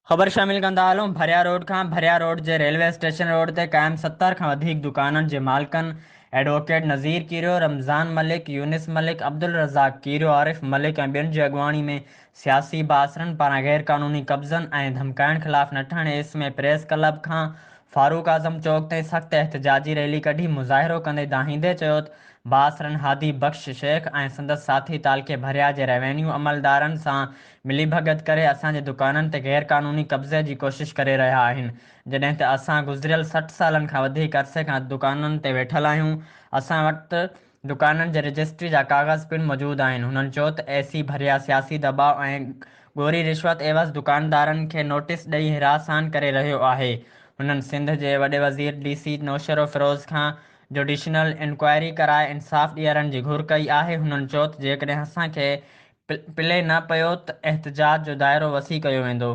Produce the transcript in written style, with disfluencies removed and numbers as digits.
ख़बर शामिल कंदा हलूं। भरिया रोड जे रेलवे स्टेशन रोड ते क़ाइमु 70 खां वधीक दुकाननि जे मालिकनि एडवोकेट नज़ीर कीरियो, रमज़ान मलिक, यूनिस मलिक, अब्दुल रज़ाक कीरियो, आरिफ मलिक ऐं ॿियनि जी अॻुवाणी में सियासी बासरनि पारां गैरकानूनी कब्ज़नि ऐं धमकाइण ख़िलाफ़ नठण एस में प्रेस क्लब खां फारूक आज़म चौक ताईं सख़्त एहतजाजी रैली कढी मुज़ाहिरो कंदे दाहींदे चयो त बासरनि हादी बख़्श शेख ऐं संदसि साथी तालिके भरिया जे रेवेन्यू अमलदारनि सां मिलीभगत करे असांजे दुकाननि ते गैरकानूनी कब्ज़े जी कोशिश करे रहिया आहिनि। जॾहिं त असां गुज़िरियल 60 सालनि खां वधीक अरसे खां दुकाननि ते वेठल आहियूं। असां वटि दुकाननि जे रजिस्ट्री जा कागज़ पिण मौजूदु आहिनि। हुननि चयो त एसी भरिया सियासी दबाव ऐं ॻोरी रिश्वत एवज़ दुकानदारनि खे नोटिस ॾेई हिरासान करे रहियो आहे। हुननि सिंध जे वॾे वज़ीर डीसी नौशरो फिरोज़ खां जुडिशनल इंक्वायरी कराए इंसाफ़ ॾियारण जी घुर कई आहे। हुननि चयो त जेकॾहिं असांखे पिले न पियो त एहतजाज जो दाइरो वसी कयो वेंदो।